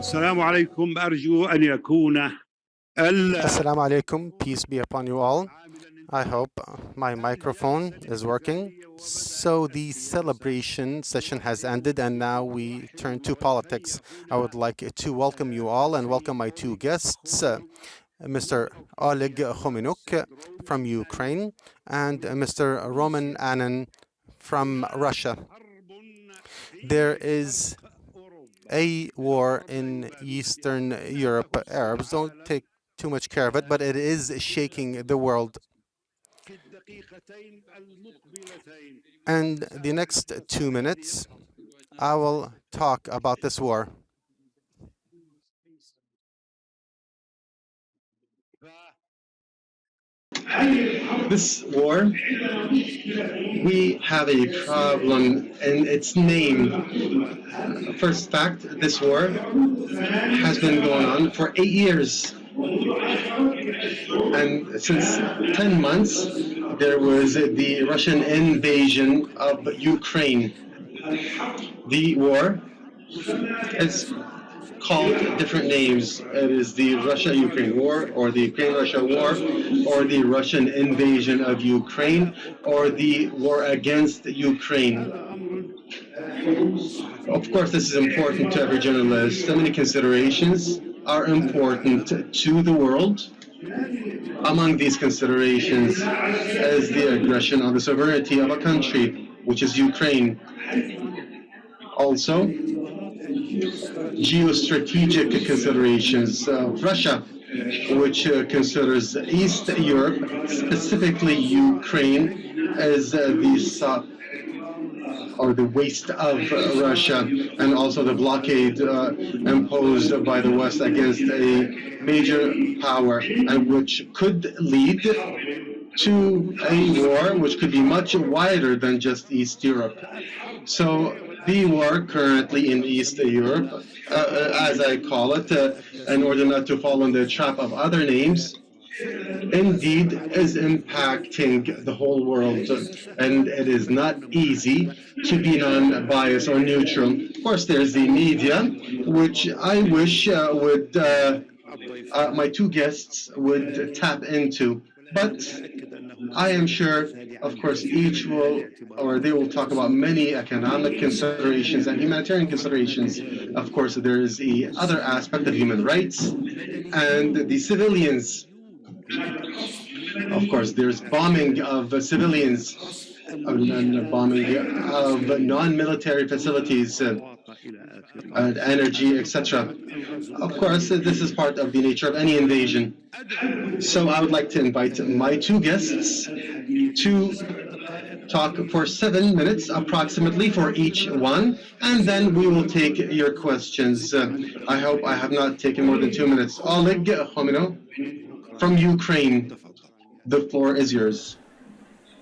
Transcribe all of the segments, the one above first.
السلام عليكم أرجو أن يكون Assalamu alaikum, peace be upon you all. I hope my microphone is working. So the celebration session has ended and now we turn to politics. I would like to welcome you all and welcome my two guests, Mr. Oleg Khomenuk from Ukraine and Mr. Roman Anan from Russia. There is a war in Eastern Europe. Arabs don't take too much care of it, but it is shaking the world. And the next 2 minutes, I will talk about this war. This war, we have a problem in its name. First fact, this war has been going on for 8 years. And since 10 months, there was the Russian invasion of Ukraine. The war is called different names. It is the Russia-Ukraine war, or the Ukraine-Russia war, or the Russian invasion of Ukraine, or the war against Ukraine. Of course, this is important to every journalist. So many considerations are important to the world. Among these considerations is the aggression on the sovereignty of a country, which is Ukraine. Also, geostrategic considerations of Russia, which considers East Europe, specifically Ukraine, as the south or the waste of Russia, and also the blockade imposed by the West against a major power, and which could lead to a war which could be much wider than just East Europe. So the war currently in East Europe, as I call it, in order not to fall in the trap of other names, indeed is impacting the whole world, and it is not easy to be non-biased or neutral. Of course, there's the media, which I wish my two guests would tap into, but I am sure, of course, each will, or they will talk about many economic considerations and humanitarian considerations. Of course, there is the other aspect of human rights and the civilians. Of course, there's bombing of civilians, bombing of non-military facilities, energy, etc. Of course, this is part of the nature of any invasion. So I would like to invite my two guests to talk for 7 minutes approximately for each one, and then we will take your questions. I hope I have not taken more than 2 minutes. Oleg Khomenuk from Ukraine, the floor is yours.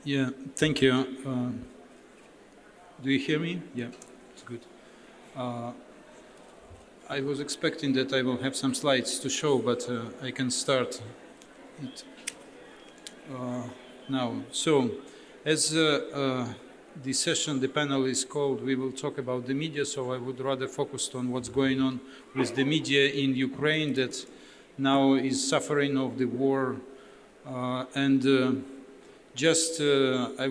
Yeah, thank you. Do you hear me? Yeah, it's good. I was expecting that I will have some slides to show, but I can start it now. So, as the session, the panel is called, we will talk about the media, so I would rather focus on what's going on with the media in Ukraine that now is suffering of the war. I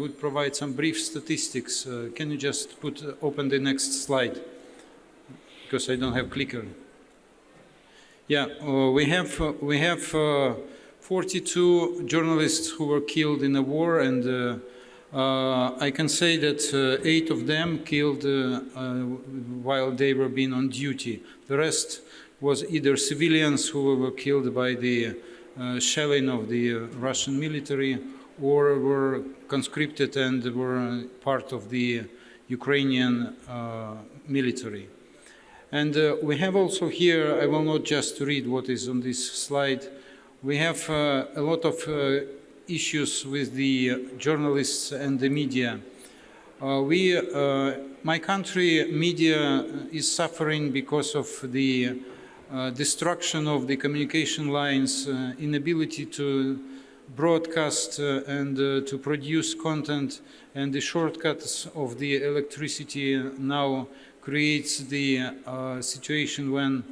would provide some brief statistics. Can you just open the next slide? Because I don't have clicker. Yeah, we have 42 journalists who were killed in the war, and I can say that 8 of them killed while they were being on duty. The rest was either civilians who were killed by the shelling of the Russian military, or were conscripted and were part of the Ukrainian military. And we have also here, I will not just read what is on this slide, we have a lot of issues with the journalists and the media. My country media is suffering because of the destruction of the communication lines, inability to broadcast and to produce content, and the shortcuts of the electricity now creates the situation when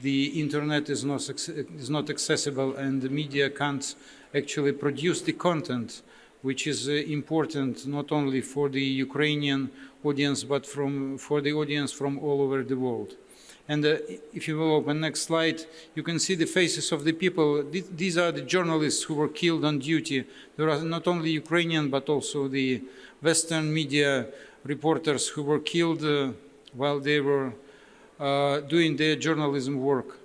the internet is not accessible and the media can't actually produce the content which is important not only for the Ukrainian audience but for the audience from all over the world. And if you will open next slide, you can see the faces of the people. These are the journalists who were killed on duty. There are not only Ukrainian but also the Western media reporters who were killed while they were doing their journalism work.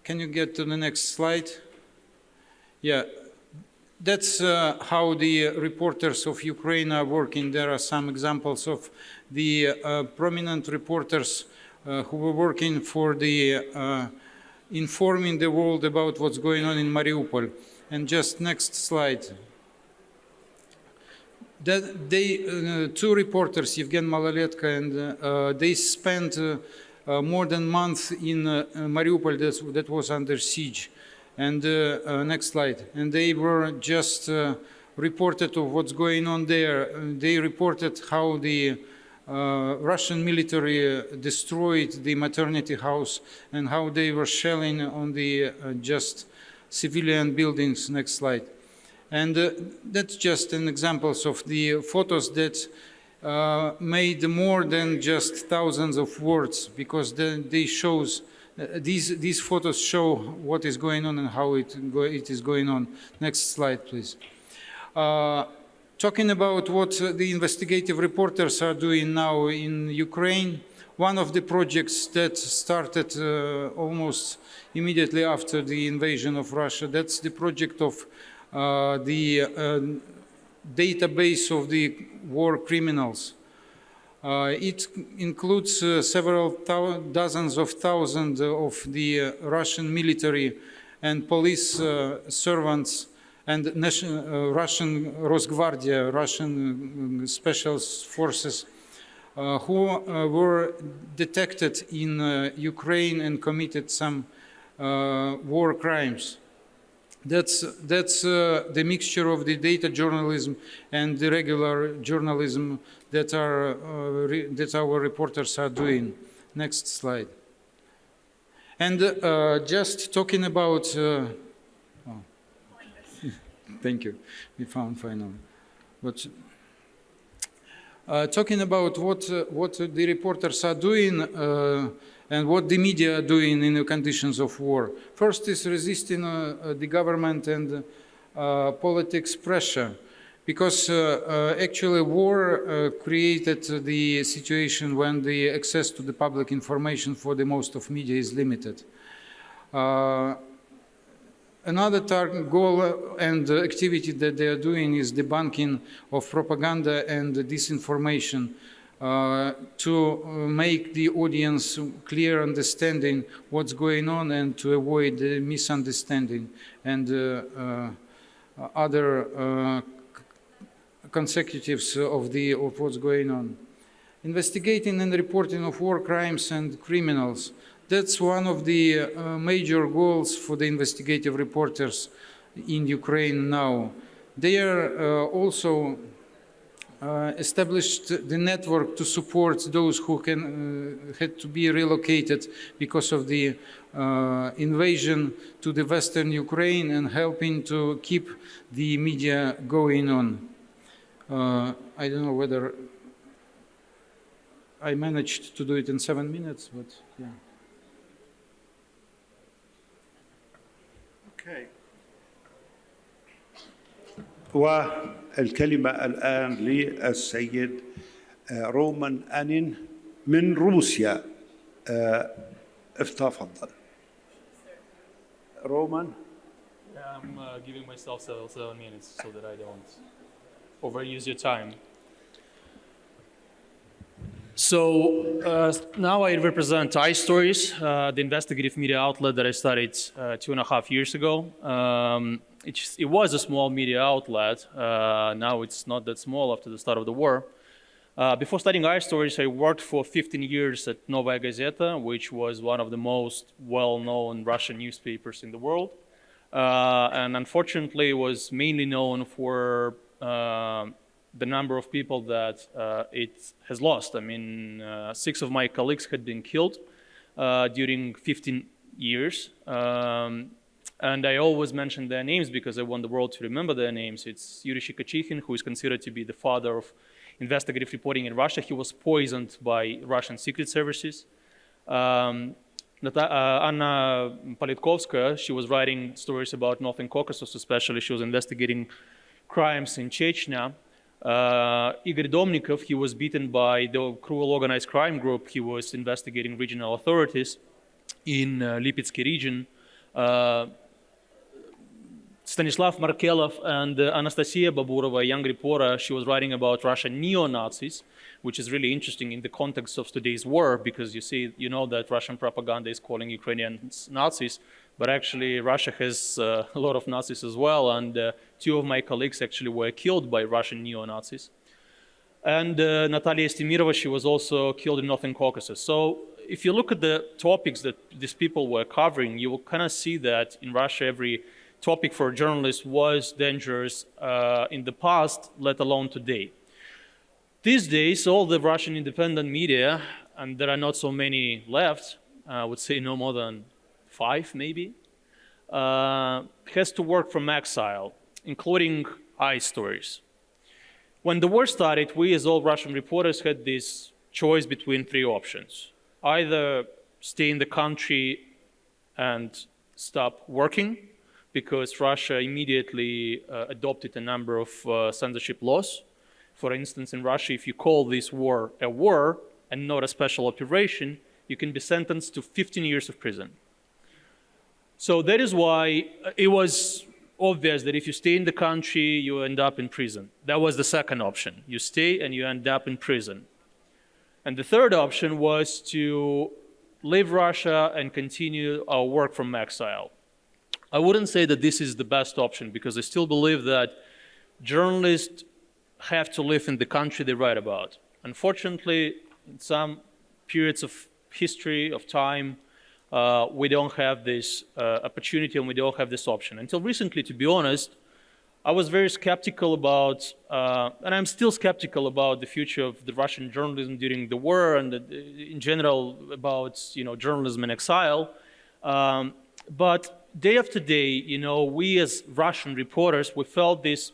Can you get to the next slide? Yeah, that's how the reporters of Ukraine are working. There are some examples of the prominent reporters who were working for the informing the world about what's going on in Mariupol. And just next slide. That two reporters, Evgen Malaletka, and they spent more than a month in Mariupol that was under siege. And next slide. And they were just reported of what's going on there. They reported how the Russian military destroyed the maternity house and how they were shelling on the just civilian buildings. Next slide. And that's just an example of the photos that made more than just thousands of words, because they shows these photos show what is going on and how it is going on. Next slide, please. Talking about what the investigative reporters are doing now in Ukraine, one of the projects that started almost immediately after the invasion of Russia, that's the project of the database of the war criminals. It includes several dozens of thousands of the Russian military and police servants and Russian Rosgvardia, Russian special forces, who were detected in Ukraine and committed some war crimes. That's the mixture of the data journalism and the regular journalism that our reporters are doing. Next slide. And just talking about, thank you, we found finally. But talking about what the reporters are doing and what the media are doing in the conditions of war. First is resisting the government and politics pressure, because actually war created the situation when the access to the public information for the most of media is limited. Another goal and activity that they are doing is debunking of propaganda and disinformation, to make the audience clear understanding what's going on and to avoid the misunderstanding and other consecutives of what's going on. Investigating and reporting of war crimes and criminals. That's one of the major goals for the investigative reporters in Ukraine now. They are also established the network to support those who had to be relocated because of the invasion to the Western Ukraine, and helping to keep the media going on. I don't know whether I managed to do it in 7 minutes, but yeah. Okay. والكلمة الآن للسيد رومان أنين من روسيا. تفضل. Roman? Yeah, I'm giving myself 7 minutes so that I don't overuse your time. So now I represent iStories, the investigative media outlet that I started 2.5 years ago. It was a small media outlet. Now it's not that small after the start of the war. Before starting iStories, I worked for 15 years at Novaya Gazeta, which was one of the most well-known Russian newspapers in the world. And unfortunately, it was mainly known for the number of people that it has lost. I mean, 6 of my colleagues had been killed during 15 years. And I always mention their names because I want the world to remember their names. It's Yuri Shikachikhin, who is considered to be the father of investigative reporting in Russia. He was poisoned by Russian secret services. Anna Politkovskaya, she was writing stories about Northern Caucasus, especially she was investigating crimes in Chechnya. Igor Domnikov, he was beaten by the cruel organized crime group. He was investigating regional authorities in Lipetsky region. Stanislav Markelov and Anastasia Baburova, a young reporter, she was writing about Russian neo-Nazis, which is really interesting in the context of today's war, because you know that Russian propaganda is calling Ukrainians Nazis, but actually Russia has a lot of Nazis as well, and two of my colleagues actually were killed by Russian neo-Nazis. And Natalia Estemirova, she was also killed in Northern Caucasus. So if you look at the topics that these people were covering, you will kind of see that in Russia every topic for a journalist was dangerous in the past, let alone today. These days, all the Russian independent media, and there are not so many left, I would say no more than 5 maybe, has to work from exile, including ARIJ stories. When the war started, we as all Russian reporters had this choice between 3 options. Either stay in the country and stop working, because Russia immediately adopted a number of censorship laws. For instance, in Russia, if you call this war a war and not a special operation, you can be sentenced to 15 years of prison. So that is why it was obvious that if you stay in the country, you end up in prison. That was the second option. You stay and you end up in prison. And the third option was to leave Russia and continue our work from exile. I wouldn't say that this is the best option, because I still believe that journalists have to live in the country they write about. Unfortunately, in some periods of history, of time, we don't have this opportunity and we don't have this option. Until recently, to be honest, I was very skeptical about, and I'm still skeptical about the future of the Russian journalism during the war and in general about journalism in exile. But day after day, we as Russian reporters, we felt this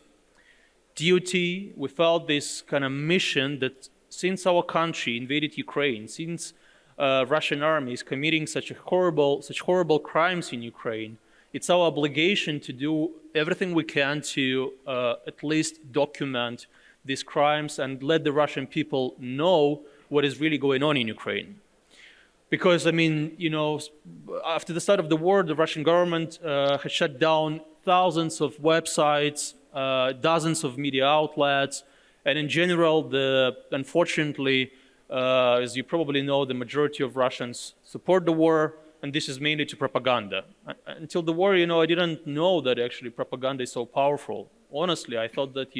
duty, we felt this kind of mission that since our country invaded Ukraine, since Russian army is committing such horrible crimes in Ukraine, it's our obligation to do everything we can to at least document these crimes and let the Russian people know what is really going on in Ukraine. Because, after the start of the war, the Russian government has shut down thousands of websites, dozens of media outlets, and in general, unfortunately, as you probably know, the majority of Russians support the war, and this is mainly to propaganda. Until the war, I didn't know that actually propaganda is so powerful. Honestly, I thought that,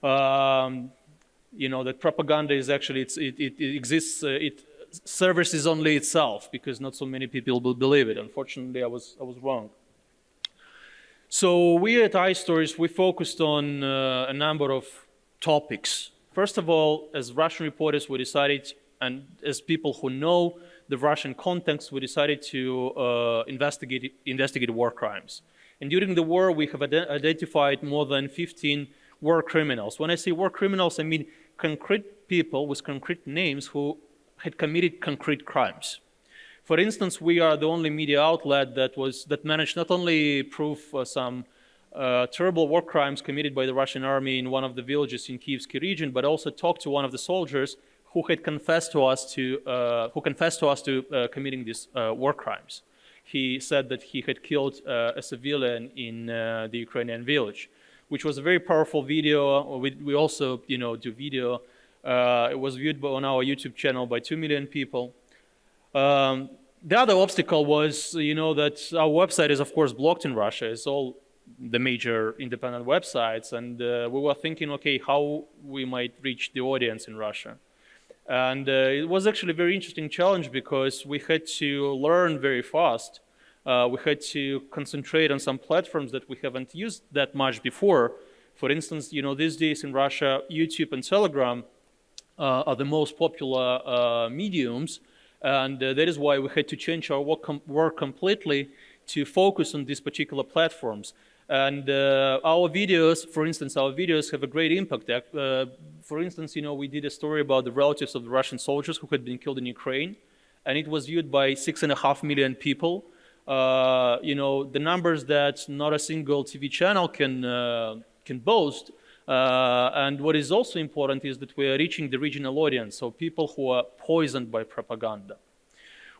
that propaganda is actually, it exists, it services only itself, because not so many people will believe it. Unfortunately, I was wrong. So we at ARIJ Stories, we focused on a number of topics. First of all, as Russian reporters, we decided, and as people who know the Russian context, we decided to investigate war crimes. And during the war, we have identified more than 15 war criminals. When I say war criminals, I mean concrete people with concrete names who had committed concrete crimes. For instance, we are the only media outlet that managed not only prove some terrible war crimes committed by the Russian army in one of the villages in Kievsky region, but also talked to one of the soldiers who had confessed to us to committing these war crimes. He said that he had killed a civilian in the Ukrainian village, which was a very powerful video. We also, do video. It was viewed on our YouTube channel by 2 million people. The other obstacle was, that our website is, of course, blocked in Russia. It's all the major independent websites. And we were thinking, okay, how we might reach the audience in Russia. And it was actually a very interesting challenge, because we had to learn very fast. We had to concentrate on some platforms that we haven't used that much before. For instance, these days in Russia, YouTube and Telegram are the most popular mediums. And that is why we had to change our work completely to focus on these particular platforms. And our videos, for instance, have a great impact. For instance, we did a story about the relatives of the Russian soldiers who had been killed in Ukraine, and it was viewed by 6.5 million people. The numbers that not a single TV channel can boast. And what is also important is that we are reaching the regional audience, so people who are poisoned by propaganda.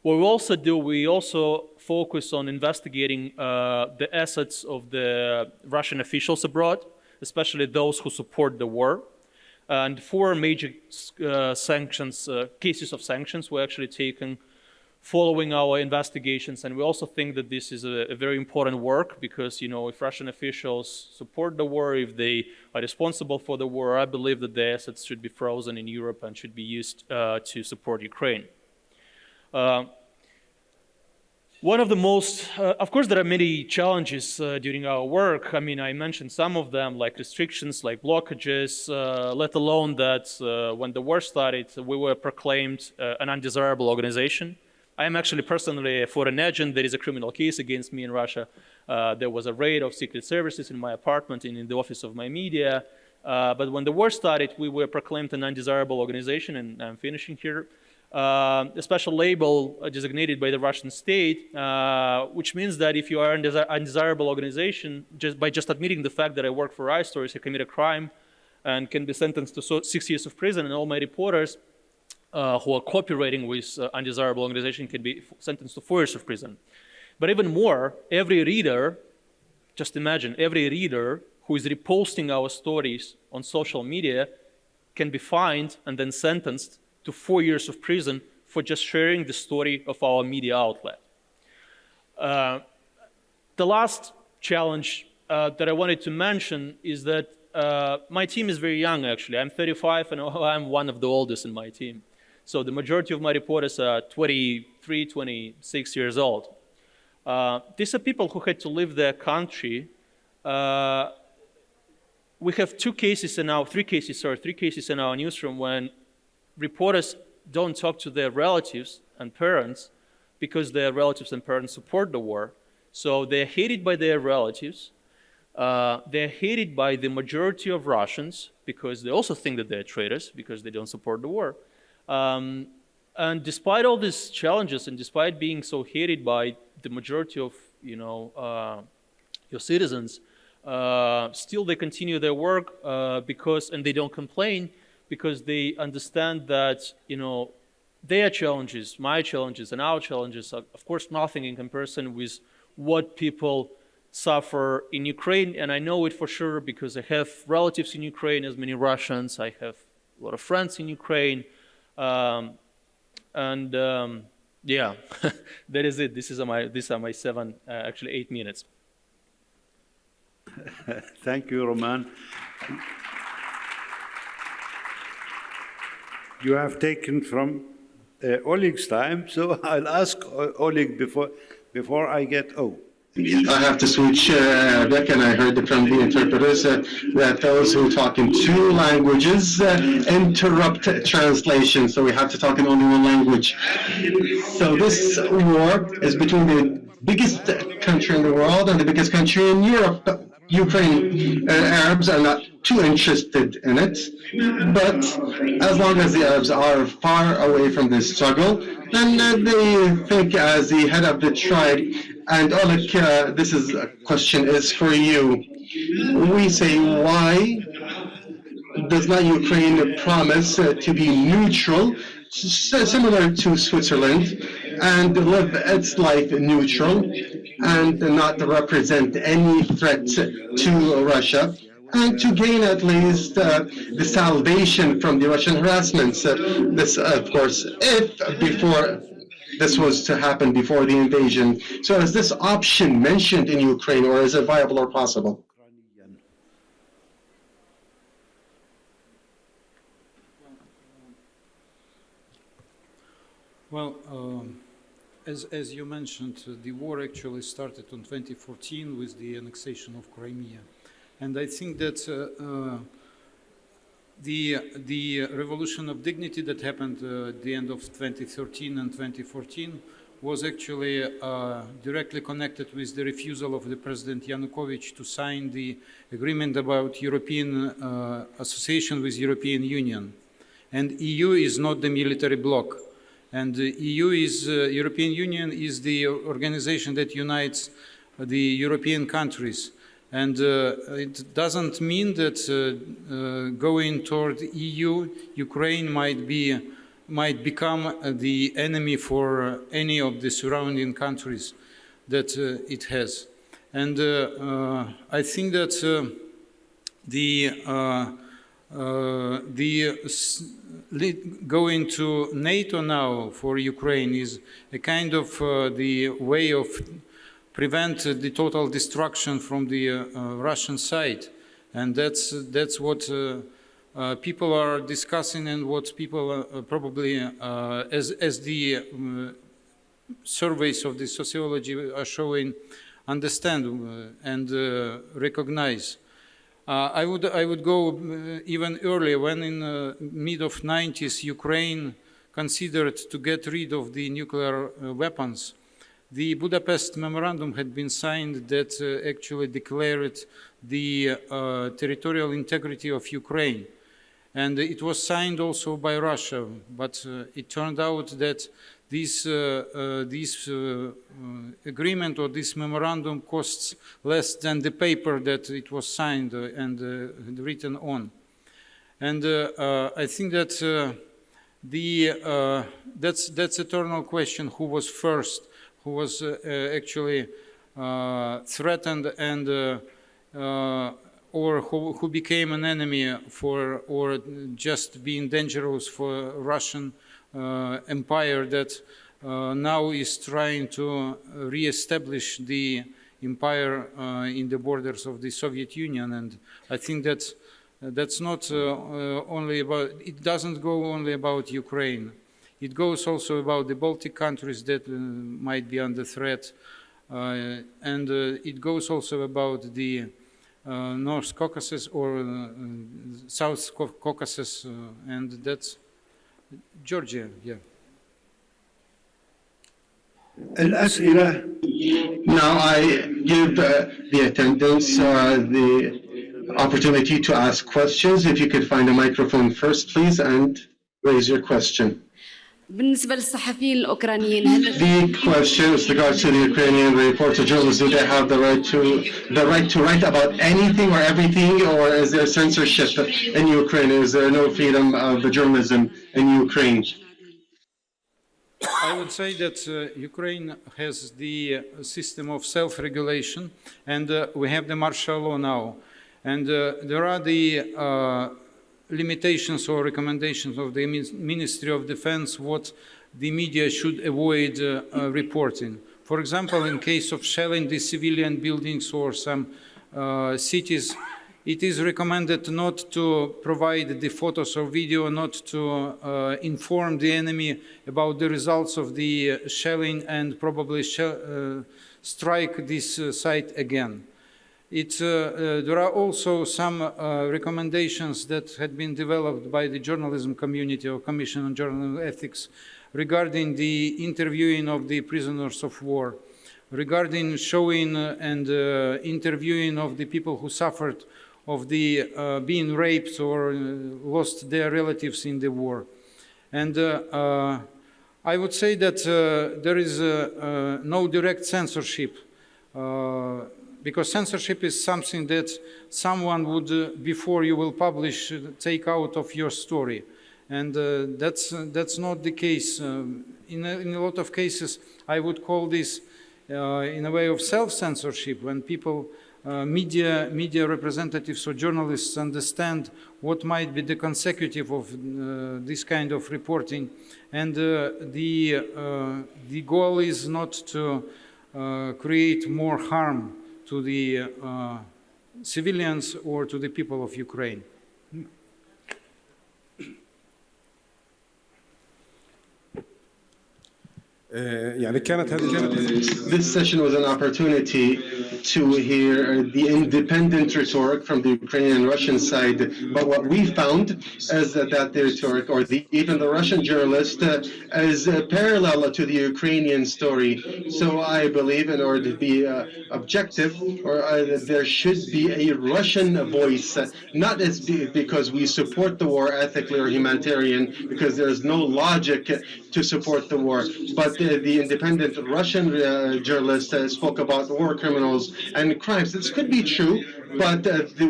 What we also do, we also focus on investigating the assets of the Russian officials abroad, especially those who support the war. And 4 major cases of sanctions were actually taken following our investigations. And we also think that this is a very important work because, if Russian officials support the war, if they are responsible for the war, I believe that the assets should be frozen in Europe and should be used to support Ukraine. One of the most, of course, there are many challenges during our work. I mean, I mentioned some of them, like restrictions, like blockages, let alone that when the war started, we were proclaimed an undesirable organization. I am actually personally a foreign agent. There is a criminal case against me in Russia. There was a raid of secret services in my apartment and in the office of my media. But when the war started, we were proclaimed an undesirable organization, and I'm finishing here. A special label designated by the Russian state, which means that if you are an undesirable organization, by just admitting the fact that I work for ARIJ Stories, you commit a crime and can be sentenced to 6 years of prison, and all my reporters who are cooperating with undesirable organization can be sentenced to 4 years of prison. But even more, every reader, just imagine, every reader who is reposting our stories on social media can be fined and then sentenced to 4 years of prison for just sharing the story of our media outlet. The last challenge that I wanted to mention is that my team is very young, actually. I'm 35 and I'm one of the oldest in my team. So the majority of my reporters are 23, 26 years old. These are people who had to leave their country. We have 3 cases in our newsroom when reporters don't talk to their relatives and parents because their relatives and parents support the war. So they're hated by their relatives. They're hated by the majority of Russians because they also think that they're traitors because they don't support the war. And despite all these challenges and despite being so hated by the majority of your citizens, still they continue their work and they don't complain because they understand that their challenges, my challenges, and our challenges are, of course, nothing in comparison with what people suffer in Ukraine. And I know it for sure because I have relatives in Ukraine, as many Russians. I have a lot of friends in Ukraine. Yeah, that is it. These are my 8 minutes. Thank you, Roman. You have taken from Oleg's time, so I'll ask Oleg before I get I have to switch back, and I heard from the interpreters that those who talk in 2 languages interrupt translation, so we have to talk in only 1 language. So this war is between the biggest country in the world and the biggest country in Europe. Ukraine Arabs are not too interested in it, but as long as the Arabs are far away from this struggle, then they think as the head of the tribe. And Oleg, question is for you. We say, why does not Ukraine promise to be neutral, similar to Switzerland, and live its life neutral and not represent any threat to Russia, and to gain at least the salvation from the Russian harassments? This, of course, if this was to happen before the invasion. So is this option mentioned in Ukraine, or is it viable or possible? Well, as you mentioned, the war actually started in 2014 with the annexation of Crimea. And I think that the revolution of dignity that happened at the end of 2013 and 2014 was actually directly connected with the refusal of the President Yanukovych to sign the agreement about European association with European Union. And EU is not the military bloc. And the European Union is the organization that unites the European countries. And it doesn't mean that going toward EU, Ukraine might become the enemy for any of the surrounding countries that it has. And I think that going to NATO now for Ukraine is a kind of the way of prevent the total destruction from the Russian side. And that's what people are discussing and what people probably, as the surveys of the sociology are showing, understand and recognize. I would go even earlier, when in mid of 90s Ukraine considered to get rid of the nuclear weapons. The Budapest Memorandum had been signed that actually declared the territorial integrity of Ukraine. And it was signed also by Russia, but it turned out that this agreement or this memorandum costs less than the paper that it was signed and written on. And I think that that's eternal question: who was first, who was actually threatened and or who became an enemy for, or just being dangerous for Russian empire that now is trying to re-establish the empire in the borders of the Soviet Union. And I think that that's not only about, it doesn't go only about Ukraine. It goes also about the Baltic countries that might be under threat. And it goes also about the North Caucasus or South Caucasus, and that's Georgia, yeah. الأسئلة. Now I give the attendants the opportunity to ask questions. If you could find a microphone first, please, and raise your question. بالنسبة للصحفيين الأوكرانيين هل The question with regards to the Ukrainian reporter journalists, do they have the right to write about anything or everything, or is there censorship in Ukraine? Is there no freedom of journalism in Ukraine? I would say that Ukraine has the system of self-regulation, and we have the martial law now. And there are the limitations or recommendations of the Ministry of Defense what the media should avoid reporting. For example, in case of shelling the civilian buildings or some cities, it is recommended not to provide the photos or video, not to inform the enemy about the results of the shelling and probably strike this site again. There are also some recommendations that had been developed by the journalism community or Commission on Journalism Ethics regarding the interviewing of the prisoners of war, regarding showing and interviewing of the people who suffered of the being raped or lost their relatives in the war. And I would say that there is no direct censorship, because censorship is something that someone would, before you will publish, take out of your story. And that's not the case. In a lot of cases, I would call this in a way of self-censorship, when people, media representatives or journalists understand what might be the consecutive of this kind of reporting. And the goal is not to create more harm to the civilians or to the people of Ukraine. يعني كانت هذه This session was an opportunity to hear the independent rhetoric from the Ukrainian and Russian side. But what we found is that the rhetoric, or even the Russian journalist, is parallel to the Ukrainian story. So I believe in order to be objective, or there should be a Russian voice, not as because we support the war ethically or humanitarian, because there is no logic to support the war, but the independent Russian journalist spoke about war criminals and crimes. This could be true, but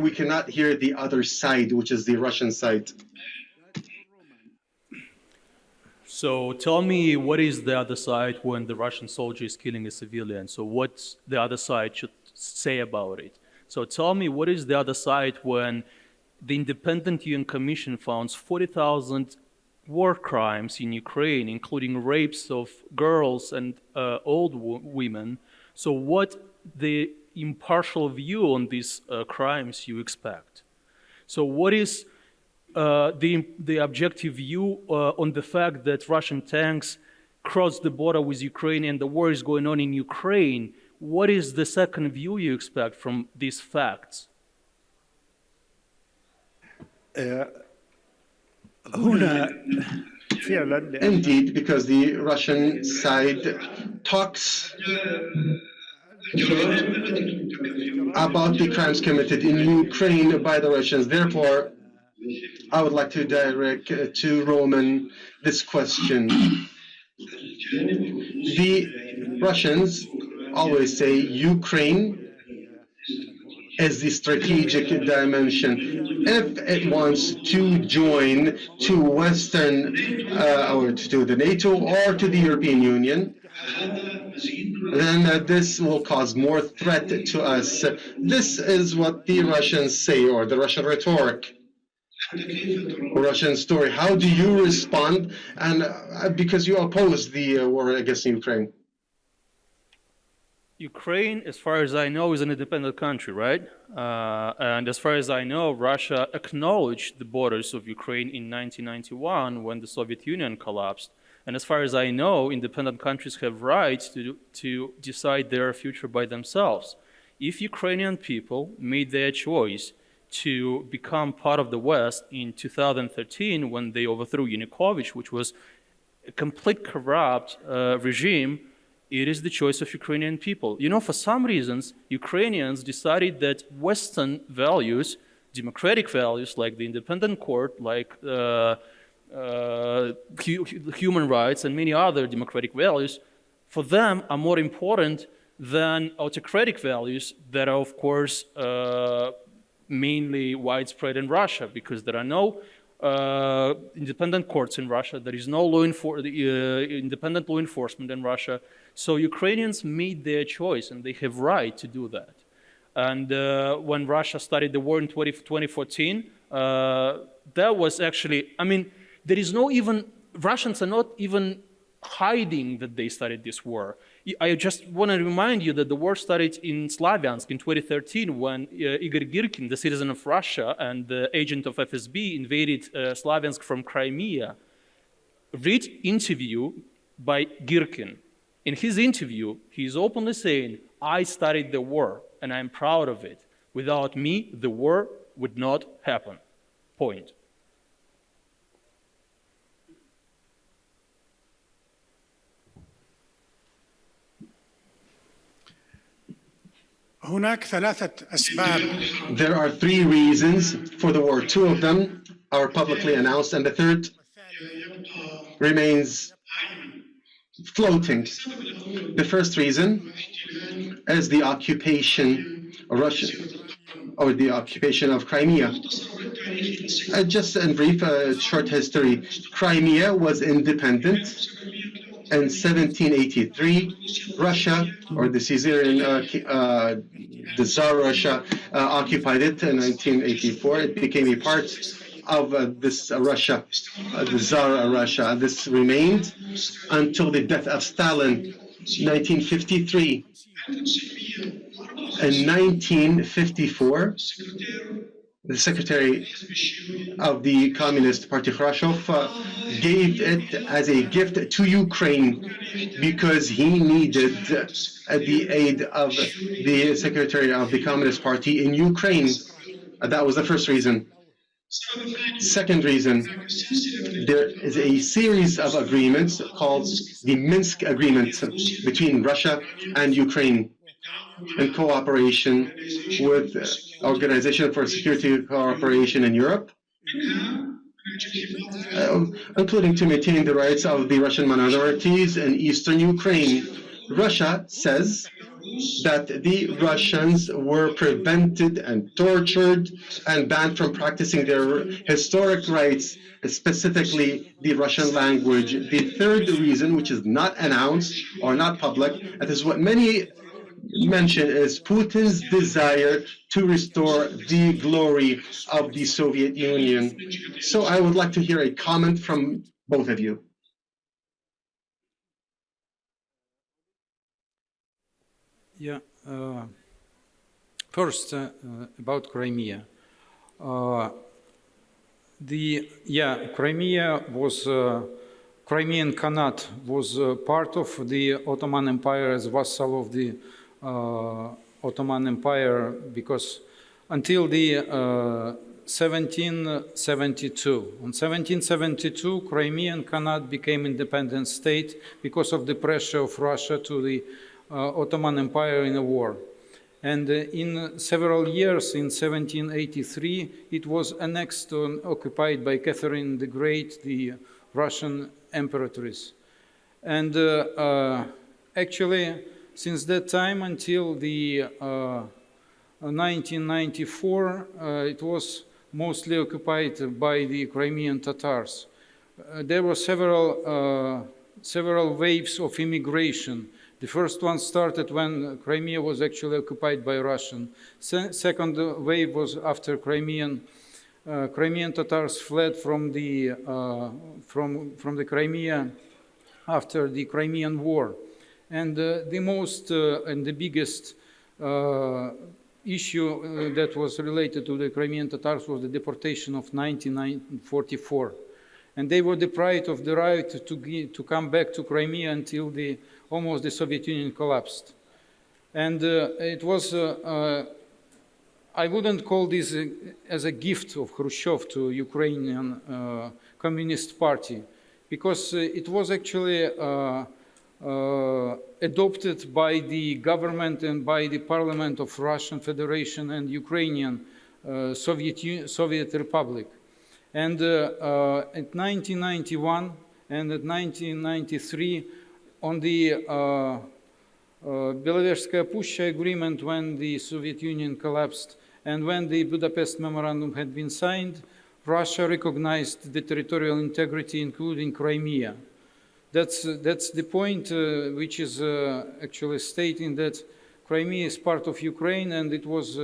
we cannot hear the other side, which is the Russian side. So tell me, what is the other side when the Russian soldier is killing a civilian? So what the other side should say about it? So tell me, what is the other side when the independent UN Commission found 40,000 war crimes in Ukraine, including rapes of girls and old women? So what the impartial view on these crimes you expect? So what is the objective view on the fact that Russian tanks crossed the border with Ukraine and the war is going on in Ukraine? What is the second view you expect from these facts? هنا فعلا Indeed, because the Russian side talks about the crimes committed in Ukraine by the Russians. Therefore, I would like to direct to Roman this question. The Russians always say Ukraine is the strategic dimension. If it wants to join to Western or to the NATO or to the European Union, then this will cause more threat to us. This is what the Russians say, or the Russian rhetoric, Russian story. How do you respond? And because you oppose the war against Ukraine. Ukraine, as far as I know, is an independent country, right? And as far as I know, Russia acknowledged the borders of Ukraine in 1991 when the Soviet Union collapsed. And as far as I know, independent countries have rights to decide their future by themselves. If Ukrainian people made their choice to become part of the West in 2013 when they overthrew Yanukovych, which was a complete corrupt regime, it is the choice of Ukrainian people. You know, for some reasons, Ukrainians decided that Western values, democratic values like the independent court, like human rights and many other democratic values, for them are more important than autocratic values that are, of course, mainly widespread in Russia, because there are no independent courts in Russia, there is no independent law enforcement in Russia. So Ukrainians made their choice and they have right to do that. And when Russia started the war in 2014, that was actually, I mean, there is no even, Russians are not even hiding that they started this war. I just want to remind you that the war started in Slavyansk in 2013 when Igor Girkin, the citizen of Russia and the agent of FSB, invaded Slavyansk from Crimea. Read interview by Girkin. In his interview, he is openly saying, I started the war and I'm proud of it. Without me, the war would not happen. Point. هناك ثلاثة أسباب. There are three reasons for the war. Two of them are publicly announced, and the third remains floating. The first reason is the occupation of Russia, or the occupation of Crimea. Just in brief, short history, Crimea was independent. In 1783, Russia, or the Caesarian, the Tsar Russia, occupied it. In 1984, it became a part of this Russia, the Tsar Russia. This remained until the death of Stalin, 1953. In 1954, the secretary of the Communist Party, Khrushchev, gave it as a gift to Ukraine because he needed the aid of the secretary of the Communist Party in Ukraine. That was the first reason. Second reason, there is a series of agreements called the Minsk Agreement between Russia and Ukraine in cooperation with Organization for Security Cooperation in Europe, including to maintain the rights of the Russian minorities in eastern Ukraine. Russia says that the Russians were prevented and tortured and banned from practicing their historic rights, specifically the Russian language. The third reason, which is not announced or not public, and this is what many mention, is Putin's desire to restore the glory of the Soviet Union. So I would like to hear a comment from both of you. Yeah. First, about Crimea. Crimea was Crimean Khanate was part of the Ottoman Empire as vassal of the Ottoman Empire, because until the 1772. In 1772, Crimean Khanate became independent state because of the pressure of Russia to the Ottoman Empire in a war. And in several years, in 1783, it was annexed and occupied by Catherine the Great, the Russian empress. And actually, since that time until the 1994, it was mostly occupied by the Crimean Tatars. There were several waves of immigration. The first one started when Crimea was actually occupied by Russian. Second wave was after Crimean Tatars fled from the Crimea after the Crimean War. And the most and the biggest issue that was related to the Crimean Tatars was the deportation of 1944. And they were deprived of the right to come back to Crimea until almost the Soviet Union collapsed. And it was, I wouldn't call this as a gift of Khrushchev to Ukrainian Communist Party, because it was actually adopted by the government and by the parliament of Russian Federation and Ukrainian Soviet Republic. And in 1991 and in 1993, on the Belовежская Пуща agreement, when the Soviet Union collapsed and when the Budapest Memorandum had been signed, Russia recognized the territorial integrity, including Crimea. That's the point which is actually stating that Crimea is part of Ukraine, and it was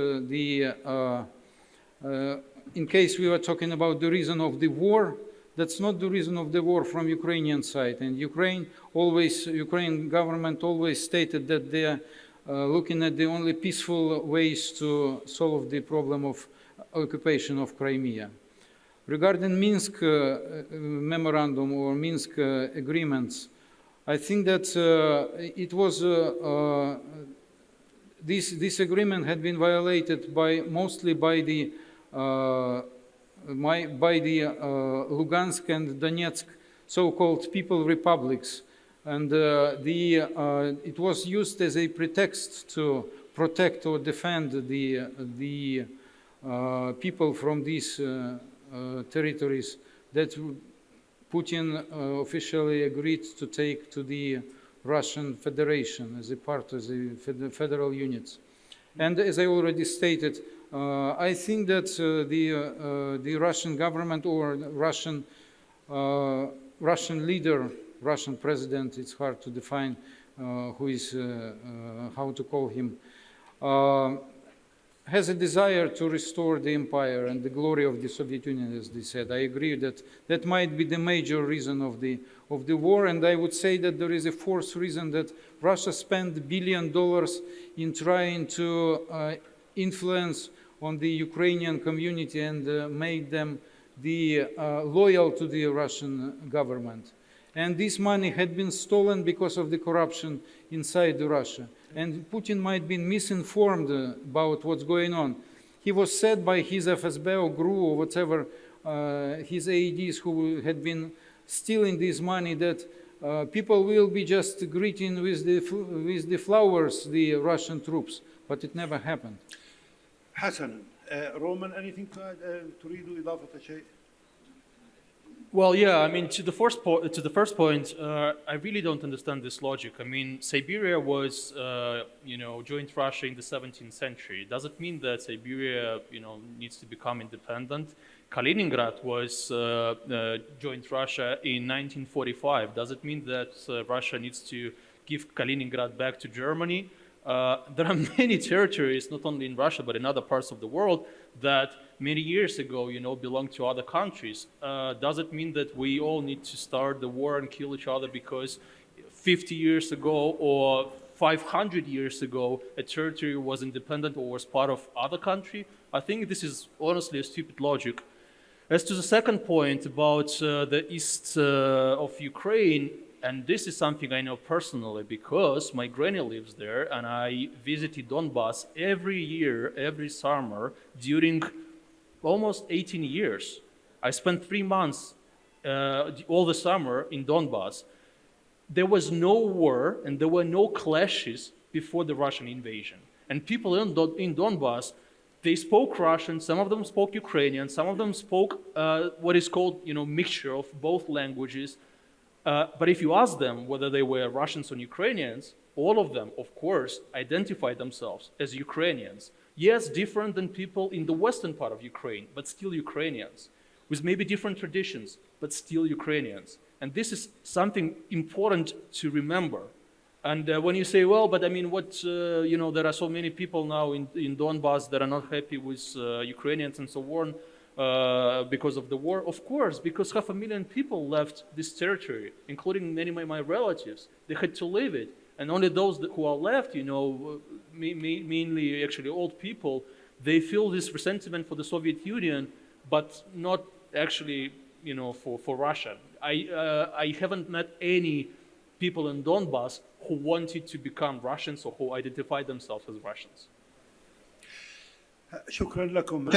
in case we were talking about the reason of the war, that's not the reason of the war from Ukrainian side. And Ukrainian government always stated that they are looking at the only peaceful ways to solve the problem of occupation of Crimea. Regarding Minsk memorandum or Minsk agreements, I think that it was this agreement had been violated mostly by the Lugansk and Donetsk so-called people republics, and it was used as a pretext to protect or defend the people from these territories that Putin officially agreed to take to the Russian Federation as a part of the federal units. And as I already stated, I think that the Russian government or Russian leader, Russian president, it's hard to define who is, how to call him, has a desire to restore the empire and the glory of the Soviet Union, as they said. I agree that that might be the major reason of the war, and I would say that there is a fourth reason, that Russia spent $1 billion in trying to influence on the Ukrainian community and made them loyal to the Russian government. And this money had been stolen because of the corruption inside Russia. And Putin might be misinformed about what's going on. He was said by his FSB or GRU or whatever, his AEDs who had been stealing this money, that people will be just greeting with the flowers the Russian troops, but it never happened. حسنا. Roman, anything to add? تريد إضافة شيء? Well, yeah, I mean, to the first point, I really don't understand this logic. I mean, Siberia was, joined Russia in the 17th century. Does it mean that Siberia, needs to become independent? Kaliningrad was joined Russia in 1945. Does it mean that Russia needs to give Kaliningrad back to Germany? There are many territories, not only in Russia, but in other parts of the world, that many years ago, belonged to other countries. Does it mean that we all need to start the war and kill each other because 50 years ago or 500 years ago, a territory was independent or was part of other country? I think this is honestly a stupid logic. As to the second point about the east of Ukraine, and this is something I know personally because my granny lives there and I visited Donbass every year, every summer during almost 18 years. I spent 3 months all the summer in Donbass. There was no war and there were no clashes before the Russian invasion. And people in Donbass, they spoke Russian, some of them spoke Ukrainian, some of them spoke what is called, mixture of both languages. But if you ask them whether they were Russians or Ukrainians, all of them, of course, identified themselves as Ukrainians. Yes, different than people in the western part of Ukraine, but still Ukrainians, with maybe different traditions, but still Ukrainians. And this is something important to remember. And when you say, well, but I mean, there are so many people now in Donbass that are not happy with Ukrainians and so on, because of the war. Of course, because 500,000 people left this territory, including many of my relatives. They had to leave it. And only those who are left, mainly actually old people, they feel this resentment for the Soviet Union, but not actually, for Russia. I haven't met any people in Donbass who wanted to become Russians or who identified themselves as Russians.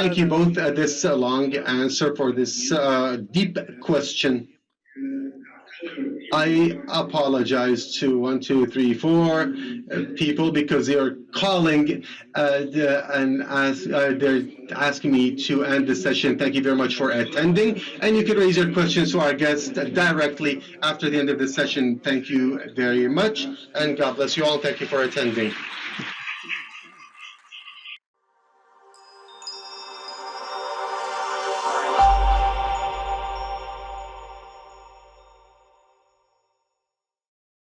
Thank you both. This long answer for this deep question. I apologize to 1, 2, 3, 4 people because they are calling and they're asking me to end the session. Thank you very much for attending. And you can raise your questions to our guests directly after the end of the session. Thank you very much. And God bless you all. Thank you for attending.